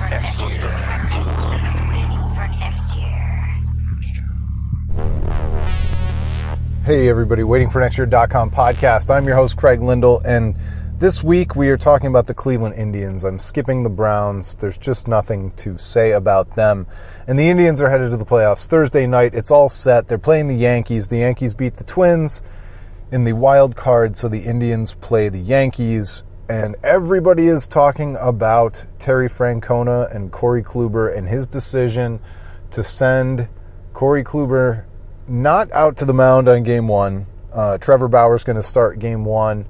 Hey everybody, waitingfornextyear.com podcast. I'm your host Craig Lindell, and this week we are talking about the Cleveland Indians. I'm skipping the Browns. There's just nothing to say about them. And the Indians are headed to the playoffs Thursday night. It's all set. They're playing the Yankees. The Yankees beat the Twins in the wild card, so the Indians play the Yankees. And everybody is talking about Terry Francona and Corey Kluber and his decision to send Corey Kluber not out to the mound on game one. Trevor Bauer is going to start game one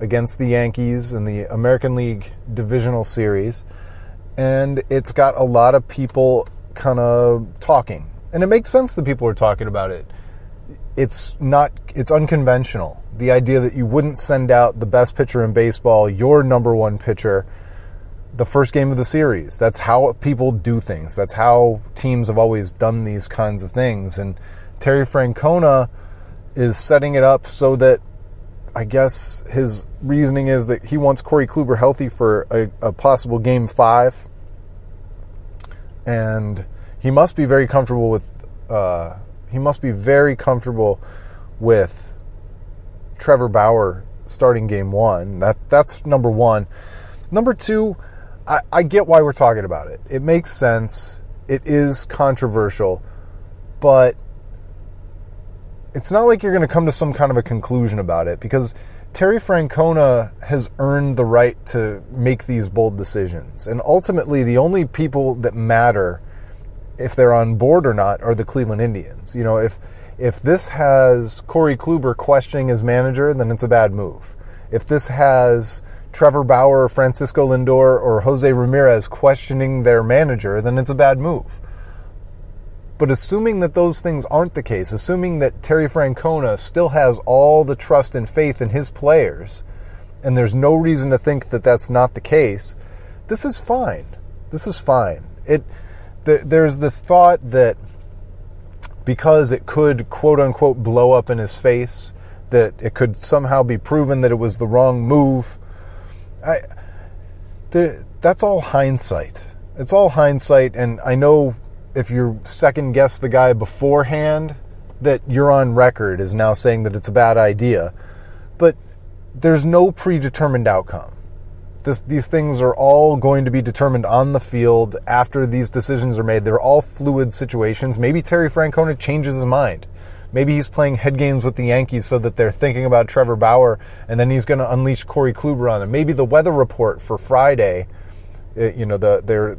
against the Yankees in the American League Divisional Series. And it's got a lot of people kind of talking. And it makes sense that people are talking about it. It's unconventional. The idea that you wouldn't send out the best pitcher in baseball, your number one pitcher, the first game of the series. That's how people do things. That's how teams have always done these kinds of things. And Terry Francona is setting it up so that, I guess his reasoning is that he wants Corey Kluber healthy for a possible Game 5. And he must be very comfortable with Trevor Bauer starting Game 1. That's number one. Number two, I get why we're talking about it. It makes sense. It is controversial, but it's not like you're going to come to some kind of a conclusion about it, because Terry Francona has earned the right to make these bold decisions. And ultimately, the only people that matter, if they're on board or not, are the Cleveland Indians. You know, if this has Corey Kluber questioning his manager, then it's a bad move. If this has Trevor Bauer, Francisco Lindor, or Jose Ramirez questioning their manager, then it's a bad move. But assuming that those things aren't the case, assuming that Terry Francona still has all the trust and faith in his players, and there's no reason to think that that's not the case, this is fine. This is fine. There's this thought that because it could, quote-unquote, blow up in his face, that it could somehow be proven that it was the wrong move. That's all hindsight. It's all hindsight, and I know if you second guess the guy beforehand, that you're on record as now saying that it's a bad idea. But there's no predetermined outcome. These things are all going to be determined on the field after these decisions are made. They're all fluid situations. Maybe Terry Francona changes his mind. Maybe he's playing head games with the Yankees so that they're thinking about Trevor Bauer, and then he's going to unleash Corey Kluber on them. Maybe the weather report for Friday, they're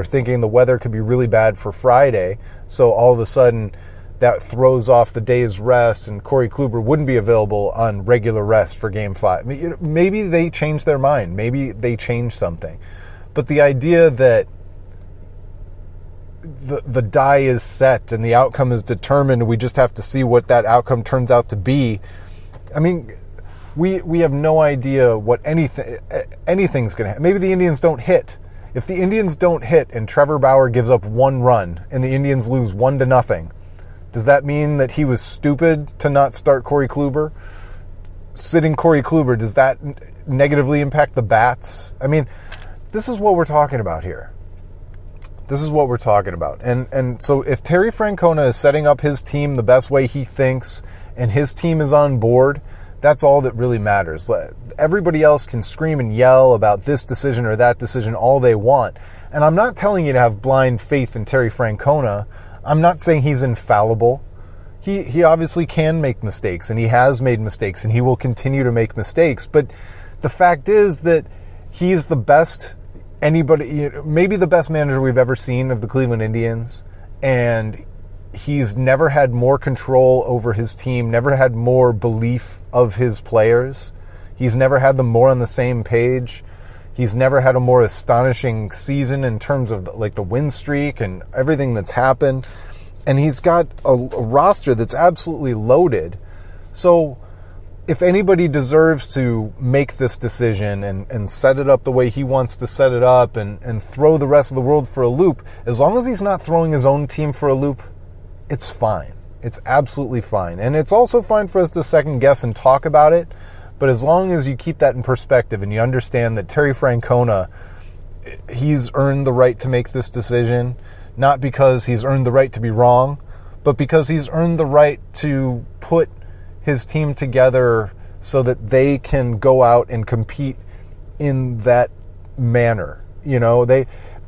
thinking the weather could be really bad for Friday, so all of a sudden that throws off the day's rest, and Corey Kluber wouldn't be available on regular rest for Game 5. Maybe they change their mind. Maybe they change something. But the idea that the die is set and the outcome is determined, we just have to see what that outcome turns out to be. I mean, we have no idea what anything's going to happen. Maybe the Indians don't hit. If the Indians don't hit and Trevor Bauer gives up one run and the Indians lose 1-0, does that mean that he was stupid to not start Corey Kluber? Sitting Corey Kluber, does that negatively impact the bats? I mean, this is what we're talking about here. This is what we're talking about. And so if Terry Francona is setting up his team the best way he thinks and his team is on board, that's all that really matters. Everybody else can scream and yell about this decision or that decision all they want. And I'm not telling you to have blind faith in Terry Francona. I'm not saying he's infallible. He obviously can make mistakes, and he has made mistakes, and he will continue to make mistakes. But the fact is that he's the best maybe the best manager we've ever seen of the Cleveland Indians, and he's never had more control over his team, never had more belief of his players. He's never had them more on the same page. He's never had a more astonishing season in terms of like the win streak and everything that's happened. And he's got a roster that's absolutely loaded. So if anybody deserves to make this decision and set it up the way he wants to set it up and throw the rest of the world for a loop, as long as he's not throwing his own team for a loop, it's fine. It's absolutely fine. And it's also fine for us to second guess and talk about it. But as long as you keep that in perspective and you understand that Terry Francona he's earned the right to make this decision, not because he's earned the right to be wrong, but because he's earned the right to put his team together so that they can go out and compete in that manner.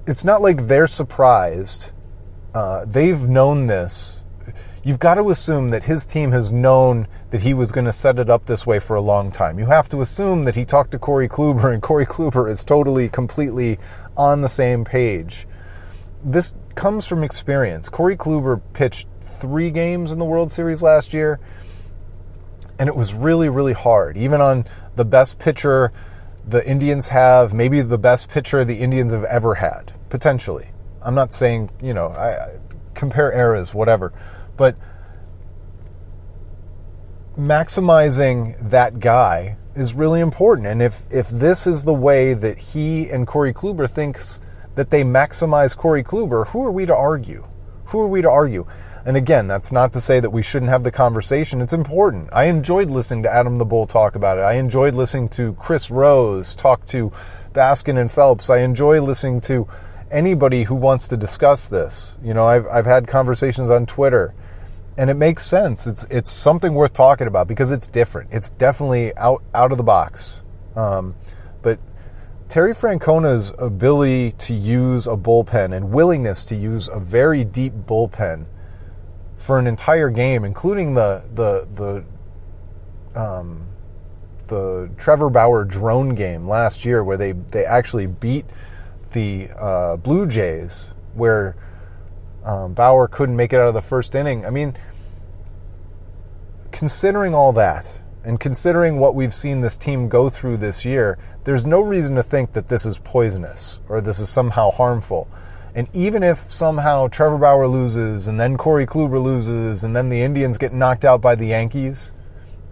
It's not like they're surprised. They've known this. You've got to assume that his team has known that he was going to set it up this way for a long time. You have to assume that he talked to Corey Kluber, and Corey Kluber is totally, completely on the same page. This comes from experience. Corey Kluber pitched 3 games in the World Series last year, and it was really, really hard. Even on the best pitcher the Indians have, maybe the best pitcher the Indians have ever had, potentially. I'm not saying, I compare eras, whatever. But maximizing that guy is really important. And if this is the way that he and Corey Kluber thinks that they maximize Corey Kluber, who are we to argue? Who are we to argue? And again, that's not to say that we shouldn't have the conversation. It's important. I enjoyed listening to Adam the Bull talk about it. I enjoyed listening to Chris Rose talk to Baskin and Phelps. I enjoy listening to anybody who wants to discuss this. I've had conversations on Twitter, and it makes sense. It's something worth talking about because it's different. It's definitely out of the box. But Terry Francona's ability to use a bullpen and willingness to use a very deep bullpen for an entire game, including the Trevor Bauer drone game last year, where they actually beat the Blue Jays, where Bauer couldn't make it out of the first inning. I mean, considering all that, and considering what we've seen this team go through this year, there's no reason to think that this is poisonous or this is somehow harmful. And even if somehow Trevor Bauer loses and then Corey Kluber loses and then the Indians get knocked out by the Yankees,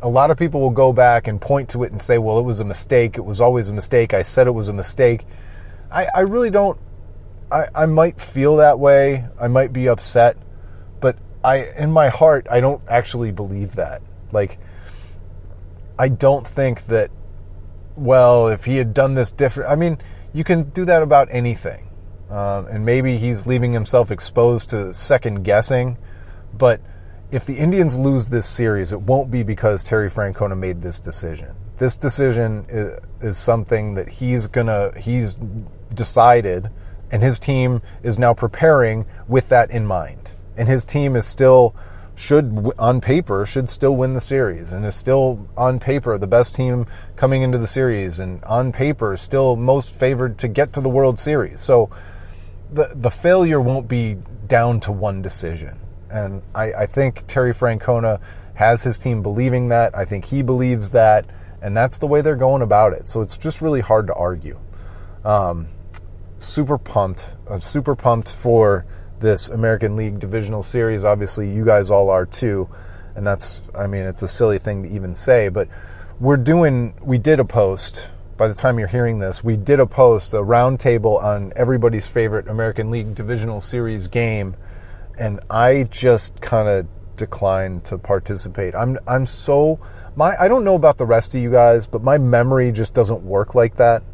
a lot of people will go back and point to it and say, well, it was a mistake. It was always a mistake. I said it was a mistake. I really don't. I might feel that way. I might be upset. But in my heart, I don't actually believe that. I don't think that, well, if he had done this different. I mean, you can do that about anything. And maybe he's leaving himself exposed to second guessing. But if the Indians lose this series, it won't be because Terry Francona made this decision. This decision is something that he's decided, and his team is now preparing with that in mind. And his team is still, on paper, should still win the series, and is still, on paper, the best team coming into the series, and on paper, still most favored to get to the World Series. So the failure won't be down to one decision. And I think Terry Francona has his team believing that. I think he believes that, and that's the way they're going about it. So it's just really hard to argue. Super pumped. I'm super pumped for this American League Divisional Series. Obviously, you guys all are too. And it's a silly thing to even say, but we did a post. By the time you're hearing this, we did a post, a roundtable on everybody's favorite American League Divisional Series game, and I just kind of declined to participate. I don't know about the rest of you guys, but my memory just doesn't work like that.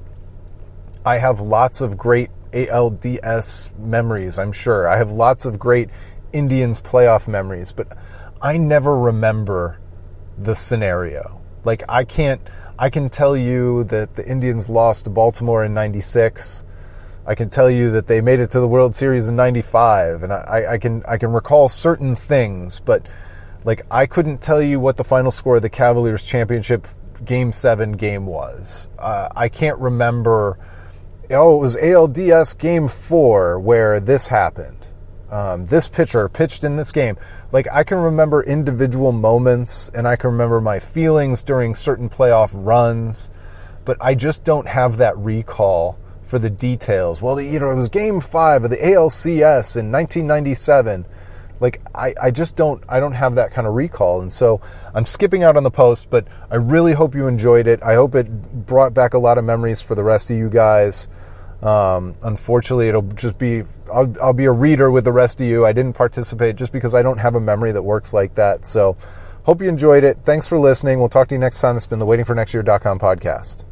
I have lots of great ALDS memories, I'm sure. I have lots of great Indians playoff memories, but I never remember the scenario. I can tell you that the Indians lost to Baltimore in 96. I can tell you that they made it to the World Series in 95, and I can recall certain things, but I couldn't tell you what the final score of the Cavaliers championship Game 7 game was. I can't remember. It was ALDS Game 4 where this happened. This pitcher pitched in this game. I can remember individual moments, and I can remember my feelings during certain playoff runs, but I just don't have that recall for the details. Well, it was Game 5 of the ALCS in 1997. I don't have that kind of recall, and so I'm skipping out on the post, but I really hope you enjoyed it. I hope it brought back a lot of memories for the rest of you guys. Unfortunately, it'll just be, I'll be a reader with the rest of you. I didn't participate just because I don't have a memory that works like that. So hope you enjoyed it. Thanks for listening. We'll talk to you next time. It's been the waitingfornextyear.com podcast.